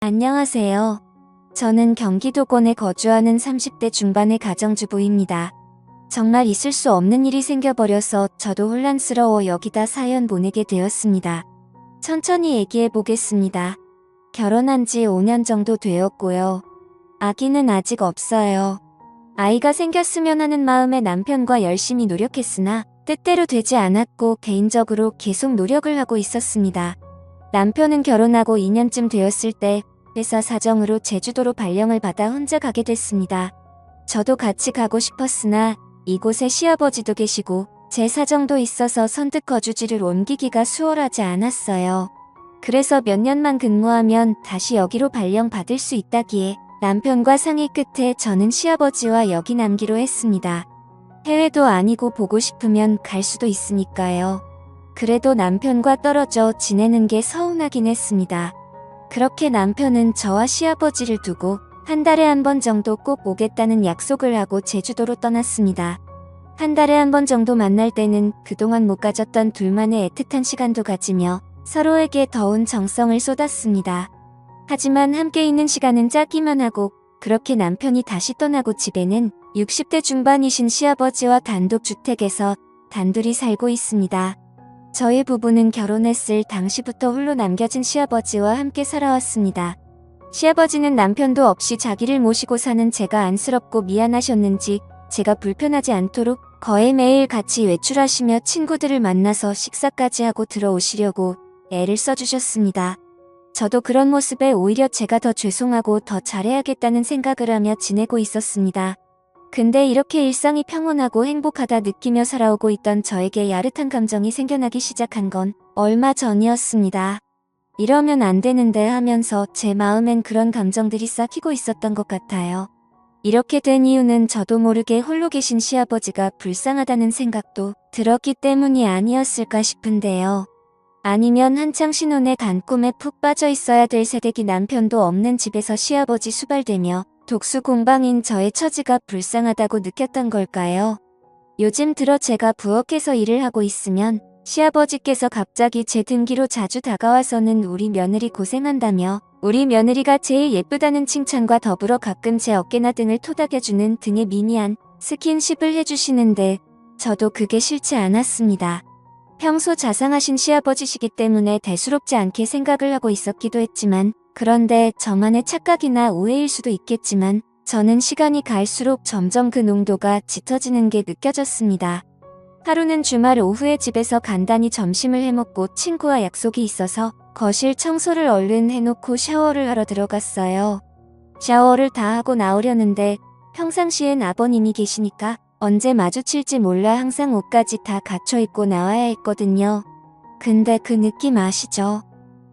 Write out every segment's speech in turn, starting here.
안녕하세요. 저는 경기도권에 거주하는 30대 중반의 가정주부입니다. 정말 있을 수 없는 일이 생겨버려서 저도 혼란스러워 여기다 사연 보내게 되었습니다. 천천히 얘기해 보겠습니다. 결혼한 지 5년 정도 되었고요. 아기는 아직 없어요. 아이가 생겼으면 하는 마음에 남편과 열심히 노력했으나 뜻대로 되지 않았고 개인적으로 계속 노력을 하고 있었습니다. 남편은 결혼하고 2년쯤 되었을 때 회사 사정으로 제주도로 발령을 받아 혼자 가게 됐습니다. 저도 같이 가고 싶었으나 이곳에 시아버지도 계시고 제 사정도 있어서 선뜻 거주지를 옮기기가 수월하지 않았어요. 그래서 몇 년만 근무하면 다시 여기로 발령 받을 수 있다기에 남편과 상의 끝에 저는 시아버지와 여기 남기로 했습니다. 해외도 아니고 보고 싶으면 갈 수도 있으니까요. 그래도 남편과 떨어져 지내는 게 서운하긴 했습니다. 그렇게 남편은 저와 시아버지를 두고 한 달에 한 번 정도 꼭 오겠다는 약속을 하고 제주도로 떠났습니다. 한 달에 한 번 정도 만날 때는 그동안 못 가졌던 둘만의 애틋한 시간도 가지며 서로에게 더운 정성을 쏟았습니다. 하지만 함께 있는 시간은 짧기만 하고 그렇게 남편이 다시 떠나고 집에는 60대 중반이신 시아버지와 단독주택에서 단둘이 살고 있습니다. 저희 부부는 결혼했을 당시부터 홀로 남겨진 시아버지와 함께 살아왔습니다. 시아버지는 남편도 없이 자기를 모시고 사는 제가 안쓰럽고 미안하셨는지 제가 불편하지 않도록 거의 매일 같이 외출하시며 친구들을 만나서 식사까지 하고 들어오시려고 애를 써주셨습니다. 저도 그런 모습에 오히려 제가 더 죄송하고 더 잘해야겠다는 생각을 하며 지내고 있었습니다. 근데 이렇게 일상이 평온하고 행복하다 느끼며 살아오고 있던 저에게 야릇한 감정이 생겨나기 시작한 건 얼마 전이었습니다. 이러면 안 되는데 하면서 제 마음엔 그런 감정들이 싹히고 있었던 것 같아요. 이렇게 된 이유는 저도 모르게 홀로 계신 시아버지가 불쌍하다는 생각도 들었기 때문이 아니었을까 싶은데요. 아니면 한창 신혼의 단꿈에 푹 빠져 있어야 될 새댁이 남편도 없는 집에서 시아버지 수발대며 독수 공방인 저의 처지가 불쌍하다고 느꼈던 걸까요? 요즘 들어 제가 부엌에서 일을 하고 있으면 시아버지께서 갑자기 제 등기로 자주 다가와서는 우리 며느리 고생한다며 우리 며느리가 제일 예쁘다는 칭찬과 더불어 가끔 제 어깨나 등을 토닥여주는 등의 미니한 스킨십을 해주시는데 저도 그게 싫지 않았습니다. 평소 자상하신 시아버지시기 때문에 대수롭지 않게 생각을 하고 있었기도 했지만 그런데 저만의 착각이나 오해일 수도 있겠지만 저는 시간이 갈수록 점점 그 농도가 짙어지는 게 느껴졌습니다. 하루는 주말 오후에 집에서 간단히 점심을 해먹고 친구와 약속이 있어서 거실 청소를 얼른 해놓고 샤워를 하러 들어갔어요. 샤워를 다 하고 나오려는데 평상시엔 아버님이 계시니까 언제 마주칠지 몰라 항상 옷까지 다 갖춰 입고 나와야 했거든요. 근데 그 느낌 아시죠?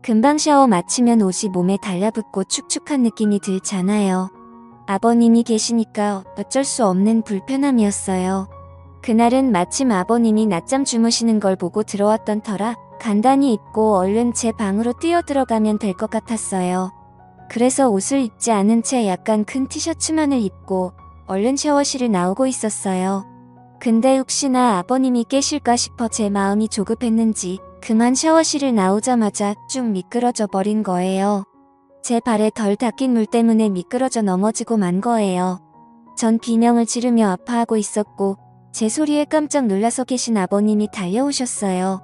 금방 샤워 마치면 옷이 몸에 달라붙고 축축한 느낌이 들잖아요. 아버님이 계시니까 어쩔 수 없는 불편함이었어요. 그날은 마침 아버님이 낮잠 주무시는 걸 보고 들어왔던 터라 간단히 입고 얼른 제 방으로 뛰어 들어가면 될 것 같았어요. 그래서 옷을 입지 않은 채 약간 큰 티셔츠만을 입고 얼른 샤워실을 나오고 있었어요. 근데 혹시나 아버님이 깨실까 싶어 제 마음이 조급했는지 그만 샤워실을 나오자마자 쭉 미끄러져 버린 거예요. 제 발에 덜 닦인 물 때문에 미끄러져 넘어지고 만 거예요. 전 비명을 지르며 아파하고 있었고 제 소리에 깜짝 놀라서 계신 아버님이 달려오셨어요.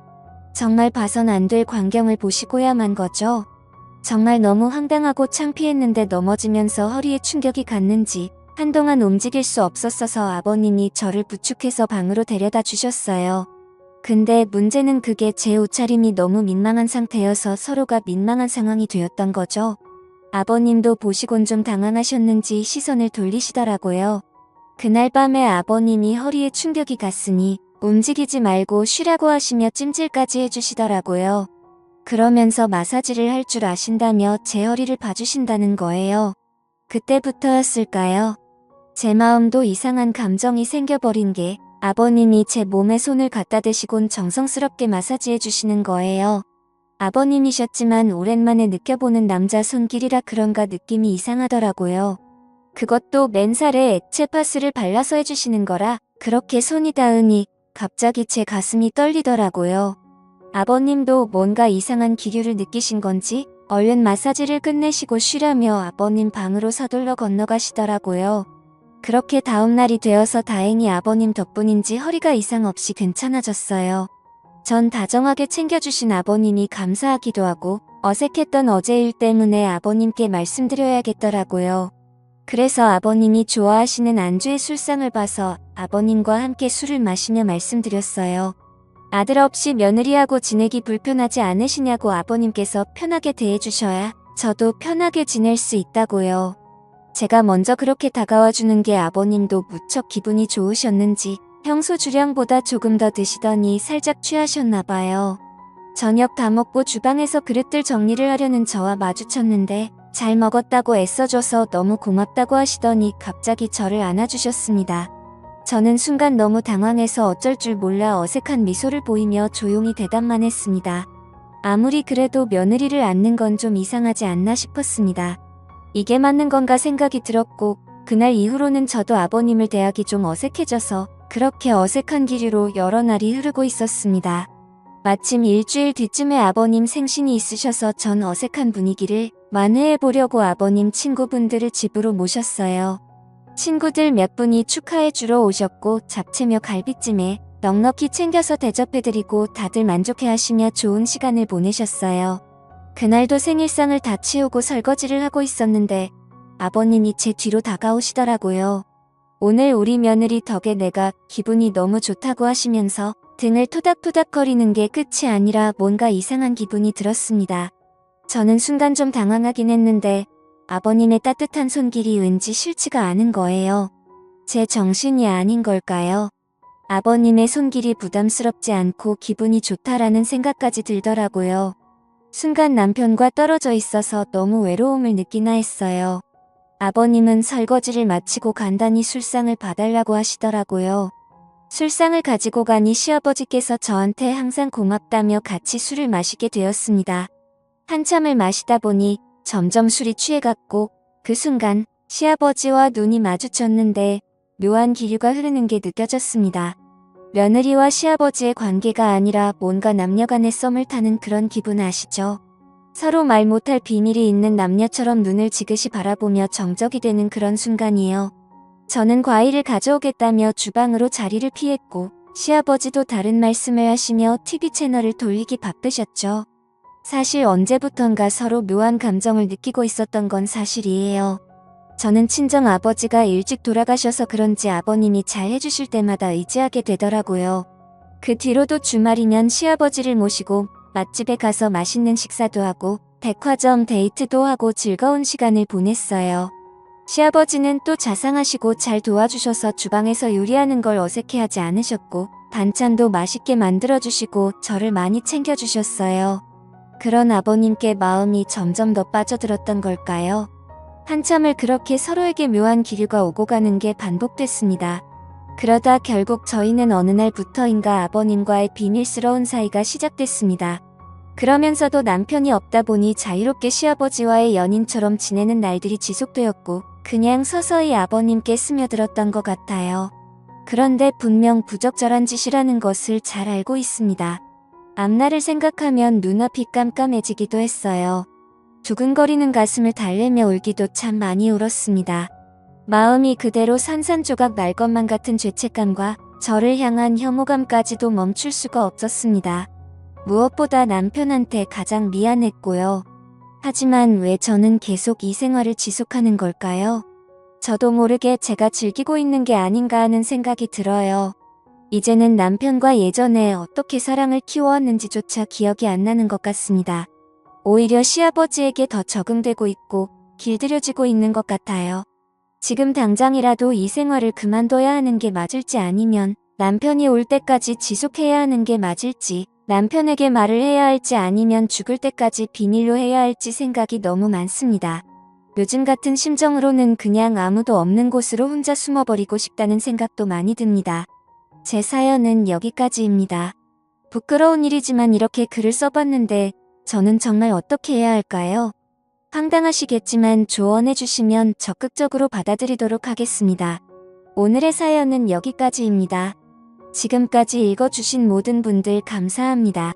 정말 봐선 안 될 광경을 보시고야 만 거죠. 정말 너무 황당하고 창피했는데 넘어지면서 허리에 충격이 갔는지 한동안 움직일 수 없었어서 아버님이 저를 부축해서 방으로 데려다 주셨어요. 근데 문제는 그게 제 옷차림이 너무 민망한 상태여서 서로가 민망한 상황이 되었던 거죠. 아버님도 보시곤 좀 당황하셨는지 시선을 돌리시더라고요. 그날 밤에 아버님이 허리에 충격이 갔으니 움직이지 말고 쉬라고 하시며 찜질까지 해주시더라고요. 그러면서 마사지를 할 줄 아신다며 제 허리를 봐주신다는 거예요. 그때부터였을까요? 제 마음도 이상한 감정이 생겨버린 게 아버님이 제 몸에 손을 갖다 대시곤 정성스럽게 마사지해 주시는 거예요. 아버님이셨지만 오랜만에 느껴보는 남자 손길이라 그런가 느낌이 이상하더라고요. 그것도 맨살에 액체 파스를 발라서 해주시는 거라 그렇게 손이 닿으니 갑자기 제 가슴이 떨리더라고요. 아버님도 뭔가 이상한 기류를 느끼신 건지 얼른 마사지를 끝내시고 쉬라며 아버님 방으로 서둘러 건너가시더라고요. 그렇게 다음날이 되어서 다행히 아버님 덕분인지 허리가 이상 없이 괜찮아졌어요. 전 다정하게 챙겨주신 아버님이 감사하기도 하고 어색했던 어제 일 때문에 아버님께 말씀드려야겠더라고요. 그래서 아버님이 좋아하시는 안주의 술상을 봐서 아버님과 함께 술을 마시며 말씀드렸어요. 아들 없이 며느리하고 지내기 불편하지 않으시냐고 아버님께서 편하게 대해주셔야 저도 편하게 지낼 수 있다고요. 제가 먼저 그렇게 다가와 주는 게 아버님도 무척 기분이 좋으셨는지 평소 주량보다 조금 더 드시더니 살짝 취하셨나 봐요. 저녁 다 먹고 주방에서 그릇들 정리를 하려는 저와 마주쳤는데 잘 먹었다고 애써줘서 너무 고맙다고 하시더니 갑자기 저를 안아주셨습니다. 저는 순간 너무 당황해서 어쩔 줄 몰라 어색한 미소를 보이며 조용히 대답만 했습니다. 아무리 그래도 며느리를 안는 건 좀 이상하지 않나 싶었습니다. 이게 맞는 건가 생각이 들었고 그날 이후로는 저도 아버님을 대하기 좀 어색해져서 그렇게 어색한 기류로 여러 날이 흐르고 있었습니다. 마침 일주일 뒤쯤에 아버님 생신이 있으셔서 전 어색한 분위기를 만회해보려고 아버님 친구분들을 집으로 모셨어요. 친구들 몇 분이 축하해주러 오셨고 잡채며 갈비찜에 넉넉히 챙겨서 대접해드리고 다들 만족해하시며 좋은 시간을 보내셨어요. 그날도 생일상을 다 치우고 설거지를 하고 있었는데 아버님이 제 뒤로 다가오시더라고요. 오늘 우리 며느리 덕에 내가 기분이 너무 좋다고 하시면서 등을 토닥토닥거리는 게 끝이 아니라 뭔가 이상한 기분이 들었습니다. 저는 순간 좀 당황하긴 했는데 아버님의 따뜻한 손길이 왠지 싫지가 않은 거예요. 제 정신이 아닌 걸까요? 아버님의 손길이 부담스럽지 않고 기분이 좋다라는 생각까지 들더라고요. 순간 남편과 떨어져 있어서 너무 외로움을 느끼나 했어요. 아버님은 설거지를 마치고 간단히 술상을 봐달라고 하시더라고요. 술상을 가지고 가니 시아버지께서 저한테 항상 고맙다며 같이 술을 마시게 되었습니다. 한참을 마시다 보니 점점 술이 취해갔고 그 순간 시아버지와 눈이 마주쳤는데 묘한 기류가 흐르는 게 느껴졌습니다. 며느리와 시아버지의 관계가 아니라 뭔가 남녀간의 썸을 타는 그런 기분 아시죠? 서로 말 못할 비밀이 있는 남녀처럼 눈을 지그시 바라보며 정적이 되는 그런 순간이에요. 저는 과일을 가져오겠다며 주방으로 자리를 피했고 시아버지도 다른 말씀을 하시며 TV 채널을 돌리기 바쁘셨죠. 사실 언제부턴가 서로 묘한 감정을 느끼고 있었던 건 사실이에요. 저는 친정 아버지가 일찍 돌아가셔서 그런지 아버님이 잘 해주실 때마다 의지하게 되더라고요. 그 뒤로도 주말이면 시아버지를 모시고 맛집에 가서 맛있는 식사도 하고 백화점 데이트도 하고 즐거운 시간을 보냈어요. 시아버지는 또 자상하시고 잘 도와주셔서 주방에서 요리하는 걸 어색해하지 않으셨고 반찬도 맛있게 만들어주시고 저를 많이 챙겨주셨어요. 그런 아버님께 마음이 점점 더 빠져들었던 걸까요? 한참을 그렇게 서로에게 묘한 기류가 오고 가는 게 반복됐습니다. 그러다 결국 저희는 어느 날부터인가 아버님과의 비밀스러운 사이가 시작됐습니다. 그러면서도 남편이 없다 보니 자유롭게 시아버지와의 연인처럼 지내는 날들이 지속되었고 그냥 서서히 아버님께 스며들었던 것 같아요. 그런데 분명 부적절한 짓이라는 것을 잘 알고 있습니다. 앞날을 생각하면 눈앞이 깜깜해지기도 했어요. 두근거리는 가슴을 달래며 울기도 참 많이 울었습니다. 마음이 그대로 산산조각 날 것만 같은 죄책감과 저를 향한 혐오감까지도 멈출 수가 없었습니다. 무엇보다 남편한테 가장 미안했고요. 하지만 왜 저는 계속 이 생활을 지속하는 걸까요? 저도 모르게 제가 즐기고 있는 게 아닌가 하는 생각이 들어요. 이제는 남편과 예전에 어떻게 사랑을 키워왔는지조차 기억이 안 나는 것 같습니다. 오히려 시아버지에게 더 적응되고 있고 길들여지고 있는 것 같아요. 지금 당장이라도 이 생활을 그만둬야 하는 게 맞을지 아니면 남편이 올 때까지 지속해야 하는 게 맞을지 남편에게 말을 해야 할지 아니면 죽을 때까지 비밀로 해야 할지 생각이 너무 많습니다. 요즘 같은 심정으로는 그냥 아무도 없는 곳으로 혼자 숨어버리고 싶다는 생각도 많이 듭니다. 제 사연은 여기까지입니다. 부끄러운 일이지만 이렇게 글을 써봤는데 저는 정말 어떻게 해야 할까요? 황당하시겠지만 조언해주시면 적극적으로 받아들이도록 하겠습니다. 오늘의 사연은 여기까지입니다. 지금까지 읽어주신 모든 분들 감사합니다.